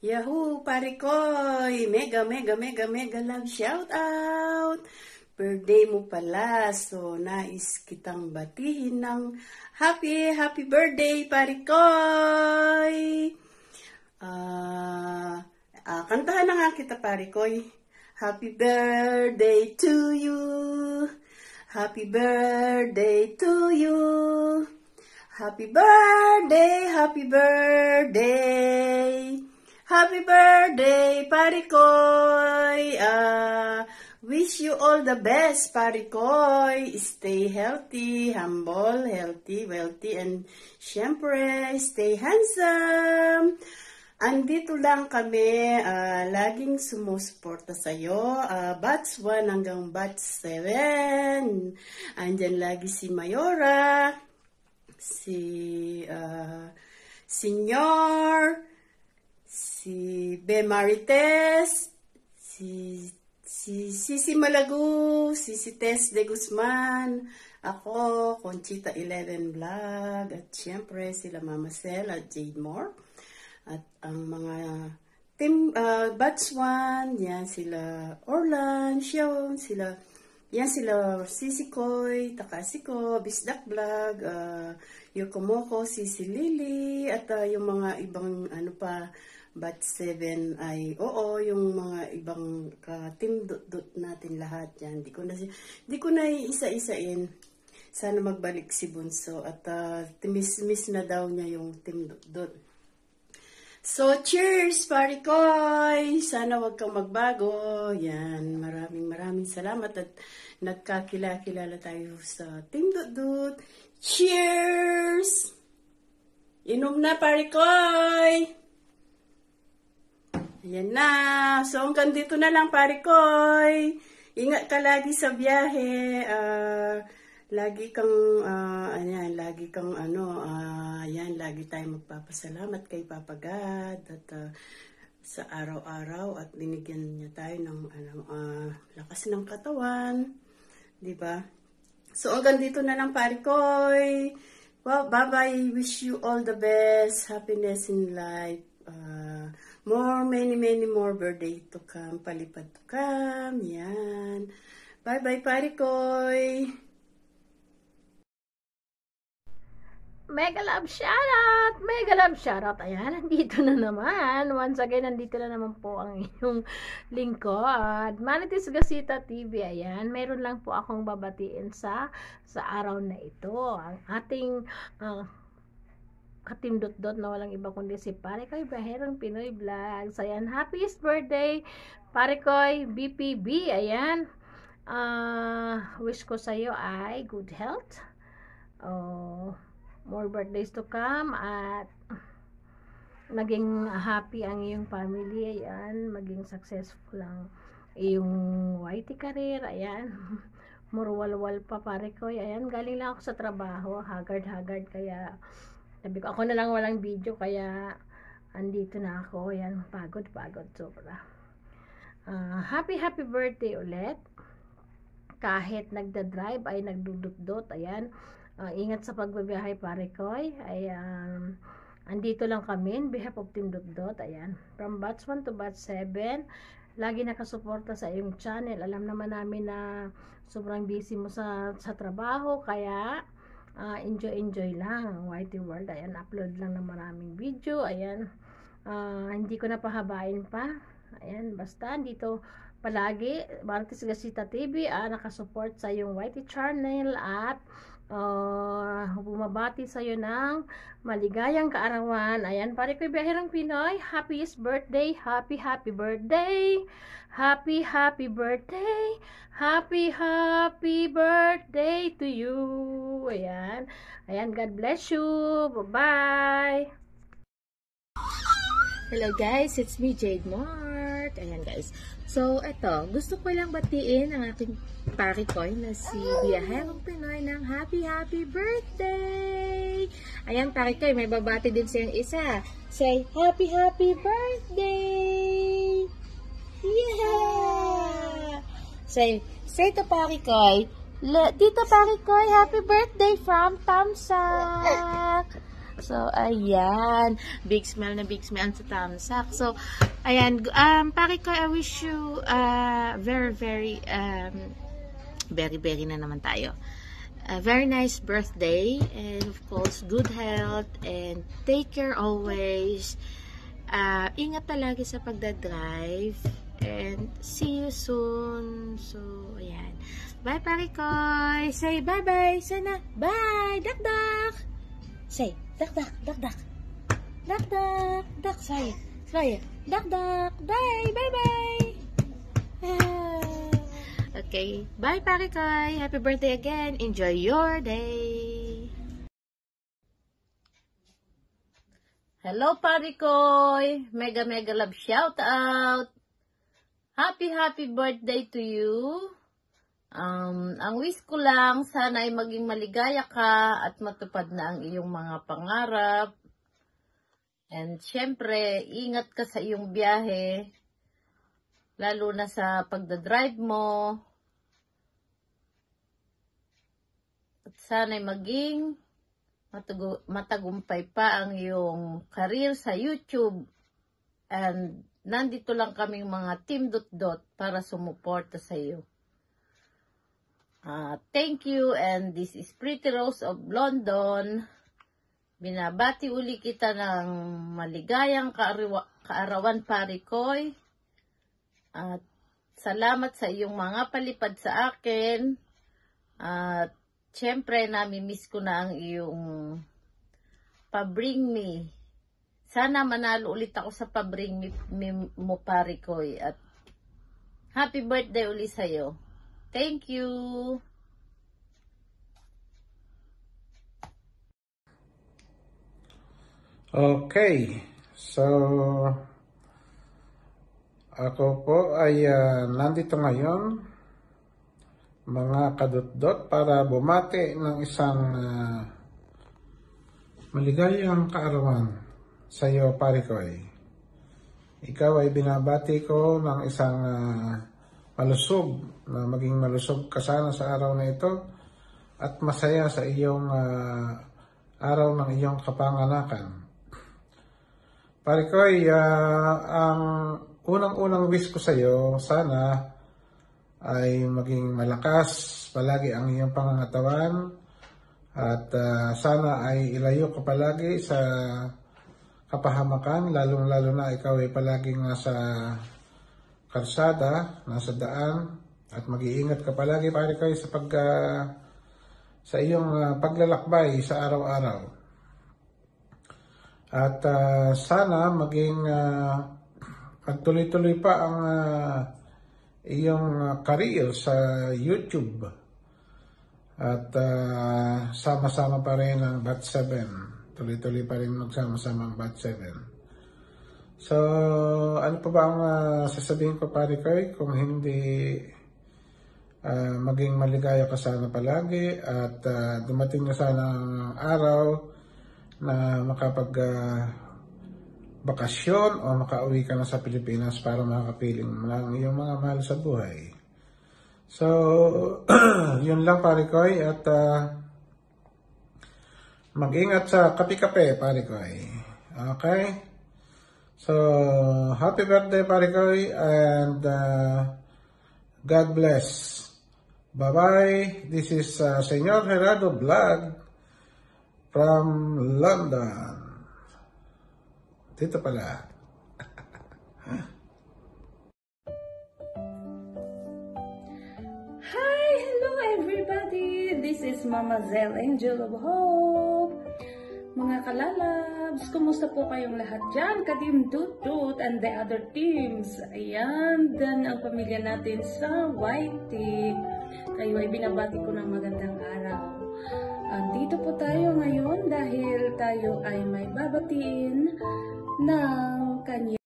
Yahoo, pare koy! Mega love shout out! Birthday mo pala, so nais kitang batihin ng happy birthday, pare koy! Kantahan na nga kita, pare koy. Happy birthday to you! Happy birthday to you! Happy birthday, happy birthday! Happy birthday, pare koy! Wish you all the best, pare koy! Stay healthy, humble, healthy, wealthy, and syempre, stay handsome! Andito lang kami, laging sumusuporta sa'yo, batch 1 hanggang batch 7. Andyan lagi si Mayora, si Senyor, si Be Marites, si Sisi Malagu, si Tess de Guzman, ako, Conchita 11 Vlog, at syempre sila Mama Cel at Jade Moore. At ang mga team, batch 1, yan sila Orlan, Shion, sila Sisi Koy, Takasi ko, Bisdak Vlog, Yokomoko, Sisi Lily, at yung mga ibang batch 7 ay, yung mga ibang team natin lahat yan. Di ko na isa-isain. Sana magbalik si Bunso at miss na daw niya yung team dot. So, cheers, pare koy! Sana wag kang magbago. Yan, maraming salamat at nagkakilala tayo sa team dot. Cheers! Inom na, pare koy! Ayan na. So, hanggang dito na lang, pare koy. Ingat ka lagi sa biyahe. Lagi tayong magpapasalamat kay Papa God at sa araw-araw at binigyan niya tayo ng lakas ng katawan. 'Di ba? So, hanggang dito na lang, pare koy. Well, bye-bye. Wish you all the best. Happiness in life. Many more birthday to come. Palipad to come. Yan. Bye-bye, pare koy. Mega love shoutout. Ayan, nandito na naman. Once again, nandito na naman po ang inyong lingkod. Marites Gasita TV. Ayan, meron lang po akong babatiin sa araw na ito. Ang ating katim dot na walang iba kundi si Pare Koy Baherang Pinoy Vlog. So, ayan, happiest birthday, Pare Koy BPB. Ayan, wish ko sa'yo ay good health. More birthdays to come at maging happy ang iyong family. Ayan, maging successful ang iyong YT career. Ayan, murwalwal pa, Pare Koy. Ayan, galing lang ako sa trabaho, haggard kaya sabi ko, ako na lang walang video, kaya andito na ako. Ayan, pagod sobra. Happy birthday ulit. Kahit nagda-drive ay nagdudot-dot. Ayan, ingat sa pagbabiyahe, Pare Koy. Ayan, andito lang kami in behalf of Team Dot. Ayan, from batch 1 to batch 7, lagi nakasuporta sa iyong channel. Alam naman namin na sobrang busy mo sa trabaho, kaya enjoy lang YT World. Ayan, upload lang ng maraming video. Ayan, hindi ko na pahabain pa. Ayan, basta dito palagi Marites Gasita TV nakasupport sa yung YT channel at bumabati sa iyo ng maligayang kaarawan. Ayan, Pare Koy Baherang Pinoy, happiest birthday, happy birthday, happy birthday, happy birthday to you. Ayan, God bless you. Bye-bye. Hello guys, it's me, Jade Moore. Ayan guys, so eto, gusto ko lang batiin ang aking Pare Koy na si Baherang Pinoy ng happy birthday. Ayan, Pare Koy, may babati din siyang isa. Say, happy birthday. Yeah! Say to Pare Koy, dito Pare Koy, happy birthday from Tamsak. So, ayan. Big smile na big smile sa tamsak. So, ayan. Pare ko, I wish you very, very, very na naman tayo. A very nice birthday. And of course, good health. And take care always. Ingat palagi sa pagdadrive. And see you soon. So, ayan. Bye, Pare Koy. Say bye-bye. Sana. Bye. Dak-dak. Say, dak-dak. Dak-dak. Dak-dak. Dak. Say. Dak-dak. Bye. Bye-bye. Okay. Bye, Pare Koy. Happy birthday again. Enjoy your day. Hello, Pare Koy. Mega love shout out. Happy birthday to you. Ang wish ko lang, sana ay maging maligaya ka at matupad na ang iyong mga pangarap. And syempre, ingat ka sa iyong biyahe, lalo na sa pagdadrive mo. At sana ay maging matagumpay pa ang iyong career sa YouTube. And nandito lang kaming mga Team Dot para sumuporta sa iyo. Thank you, and this is Pretty Rose of London. Binabati uli kita ng maligayang kaarawan, Pare Koy. At salamat sa iyong mga palipad sa akin. At syempre, nami-miss ko na ang iyong pa-bring me. Sana manalo ulit ako sa pa-bring me mo, Pare Koy. At happy birthday uli sa'yo. Thank you. Okay. So, ako po ay nandito ngayon, mga kadot-dot, para bumati ng isang maligayang kaarawan sa iyo, Pare Koy. Ikaw ay binabati ko ng isang malusog, na maging malusog ka sana sa araw na ito at masaya sa iyong araw ng iyong kapanganakan. Pare Koy, ang unang-unang wish ko sa iyo, sana ay maging malakas palagi ang iyong pangangatawan at sana ay ilayo ka palagi sa kapahamakan, lalong-lalo na ikaw ay palaging nasa karsada, nasa daan, at mag-iingat ka palagi, Pare Koy, sa iyong paglalakbay sa araw-araw. At sana maging magtuloy-tuloy pa ang iyong career sa YouTube. At sama-sama pa rin ang Bat 7. Tuloy-tuloy pa rin magsama-sama ang Bat 7. So, ano pa ba ang sasabihin ko, Pare Koy, kung hindi maging maligaya ka sana palagi at dumating na sana ang araw na makapag-bakasyon o makauwi ka na sa Pilipinas para makakapiling mo lang iyong mga mahal sa buhay. So, yun lang, Pare Koy, at mag-ingat sa kape-kape, Pare Koy. Okay? So, happy birthday, Pare Koy, and God bless. Bye-bye. This is Senyor Gerardo Vlog from London. Dito pala. Hi, hello everybody. This is Mama Zell, Angel of Hope. Mga kalalabs, kumusta po kayong lahat dyan? Ka-team Dut and the other teams. Ayan, dan ang pamilya natin sa YT. Kayo ay binabati ko ng magandang araw. Andito po tayo ngayon dahil tayo ay may babatiin ng kanya.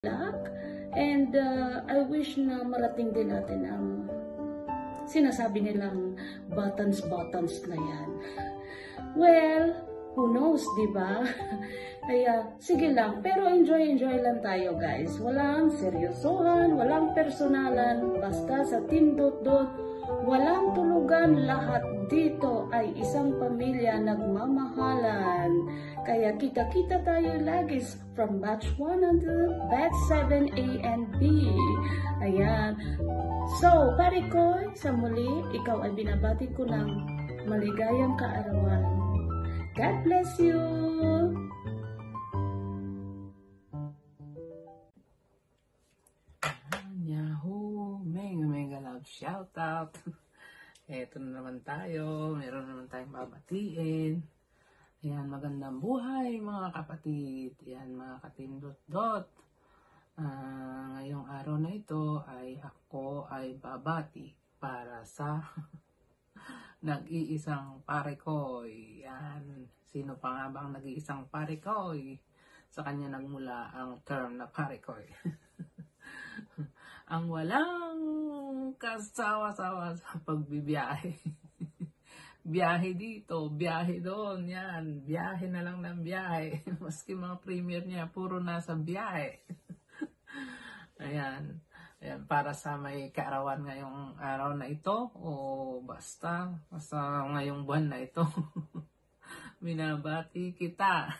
luck. And I wish na marating din natin ang sinasabi nilang buttons na yan. Well, who knows, di ba? Kaya, sige lang. Pero enjoy lang tayo, guys. Walang seryosohan, walang personalan. Basta sa Team Dot, walang tulugan. Lahat dito ay isang pamilya nagmamahalan. Kaya kita-kita tayo lagi from batch 1 until batch 7A and B. Ayan. So, pare ko, sa muli, ikaw ay binabati ko ng maligayang kaarawan. God bless you! Yahoo! Mega love shoutout! Eto na naman tayo. Meron naman tayong babatiin. Ayan, magandang buhay mga kapatid. Ayan, mga ka-Team Dot. Ngayong araw na ito ay ako ay babati para sa nag-iisang pare ko. Yan. Sino pa nga bang nag-iisang pare ko? Sa kanya nagmula ang term na pare ko. Ang walang kasawa-sawa sa pagbibiyahe. Biyahe dito, biyahe doon. Yan. Biyahe na lang ng biyahe. Maski mga premier niya, puro nasa biyahe. Ayan. Ayan, para sa may kaarawan ngayong araw na ito o basta ngayong buwan na ito. Binabati kita.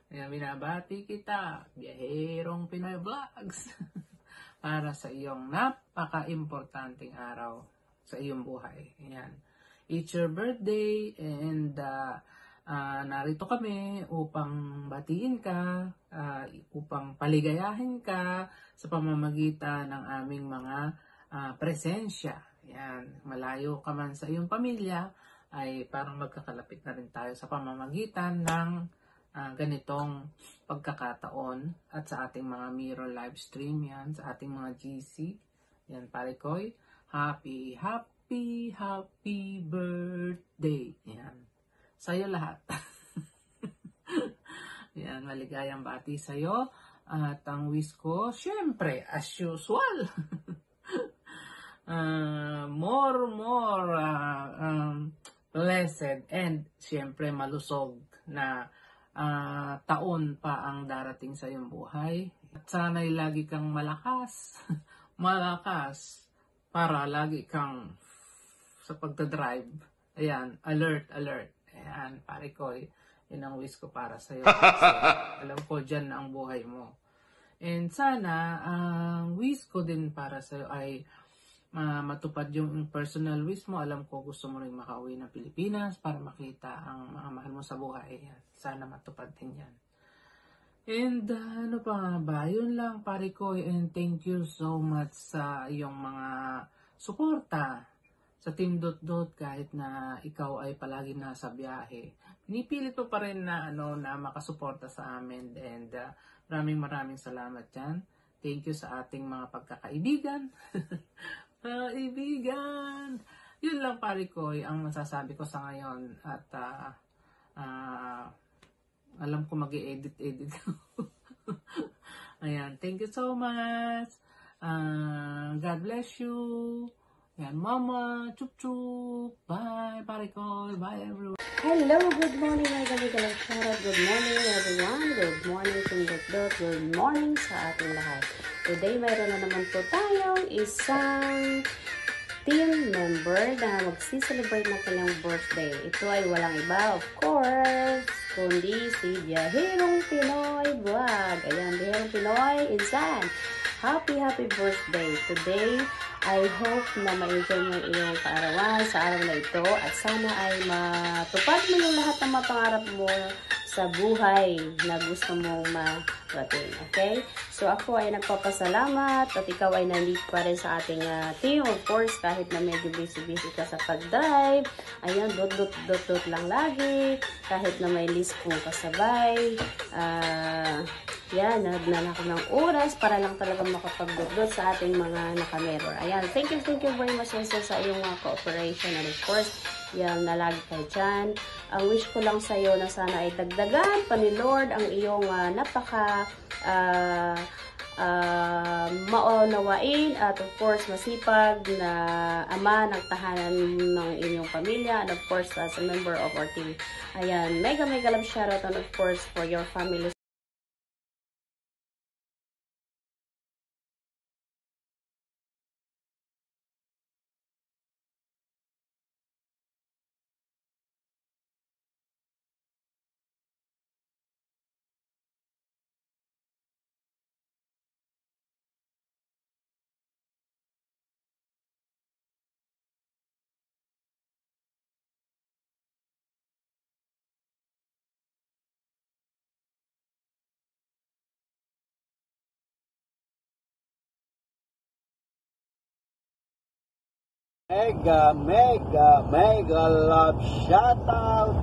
Ayan, binabati kita. Biyaherong Pinoy Vlogs. Para sa iyong napaka-importanting araw sa iyong buhay. Ayan. It's your birthday and narito kami upang batiin ka, upang paligayahin ka sa pamamagitan ng aming mga presensya. Yan, malayo ka man sa iyong pamilya, ay parang magkakalapit na rin tayo sa pamamagitan ng ganitong pagkakataon at sa ating mga mirror live stream, yan, sa ating mga GC. Yan, pare ko'y happy birthday. Yan. Sa'yo lahat. Yan, maligayang bati sa'yo. At ang wish ko, syempre, as usual, more blessed and syempre malusog na taon pa ang darating sa iyong buhay. At sana'y lagi kang malakas, para lagi kang sa pagdadrive. Ayan, alert. Ayan, pare ko, yun ang wish ko para sa'yo. Kasi alam ko dyan ang buhay mo. And sana, ang wish ko din para sa'yo ay matupad yung personal wish mo. Alam ko gusto mo rin makauwi ng Pilipinas para makita ang mga mahal mo sa buhay. Ayan, sana matupad din yan. And ano pa nga ba? Yun lang, pare ko. And thank you so much sa iyong mga suporta sa Team Dot kahit na ikaw ay palagi nasa biyahe. Pinipilit mo pa rin na makasuporta sa amin and maraming salamat dyan. Thank you sa ating mga pagkakaibigan. Kaibigan! Yun lang pare ko ang masasabi ko sa ngayon at alam ko mag-i-edit Ayan, thank you so much. God bless you. Yan, mama, chup-chup. Bye, pare ko. Bye, everyone. Hello, good morning mga kamigalang shoutout. Good morning everyone. Good morning Team Dot. Good morning sa ating lahat. Today, mayroon na naman po tayong isang team member na magsi-celebrate ng kanyang birthday. Ito ay walang iba, of course, kundi si Biyaherong Pinoy Vlog. Ayan, Biyaherong Pinoy, Insan. Happy birthday. Today, I hope na ma-enjoy mo iyong kaarawan sa araw na ito at sana ay matupad mo yung lahat ng mga pangarap mo sa buhay na gusto mong marating. Okay? So ako ay nagpapasalamat at ikaw ay nandito pa rin sa ating team. Of course, kahit na medyo busy ka sa pag-drive, ayan, dot lang lagi. Kahit na may list kong kasabay, yan, nagnan ako ng oras para lang talaga makapag-dot sa ating mga nakamirror. Ayan, thank you very much sa iyong cooperation and of course, yan, nalagi kayo dyan. Ang wish ko lang sa iyo na sana ay dagdagan pa ni Lord ang iyong maunawain at of course masipag na ama ng tahanan ng inyong pamilya, and of course as a member of our team. Ayan, mega love shoutout, and of course for your family. Mega love shoutout.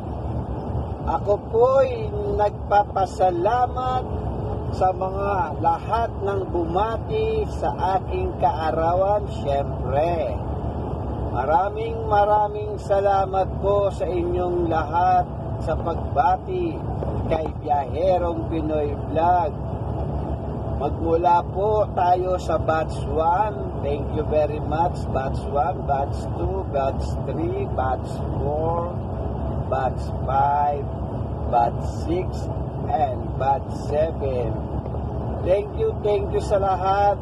Ako po'y nagpapasalamat sa mga lahat ng bumati sa aking kaarawan. Siyempre, maraming salamat po sa inyong lahat sa pagbati kay Biyaherong Pinoy Vlog. Magmula po tayo sa batch 1. Thank you very much. Batch 1, batch 2, batch 3, batch 4, batch 5, batch 6, and batch 7. Thank you sa lahat.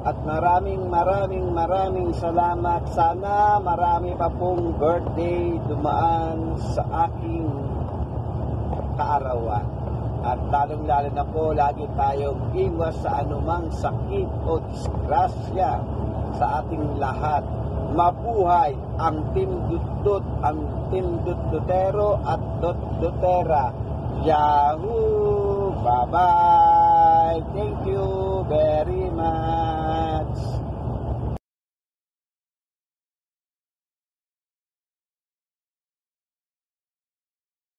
At maraming salamat. Sana marami pa pong birthday dumaan sa aking kaarawan. At lalong-lalo na po, lagi tayong iwas sa anumang sakit o disgrasya sa ating lahat. Mabuhay ang Team Dutdut, ang Team Dutdutero at Dutdutera. Yahoo! Bye-bye! Thank you very much!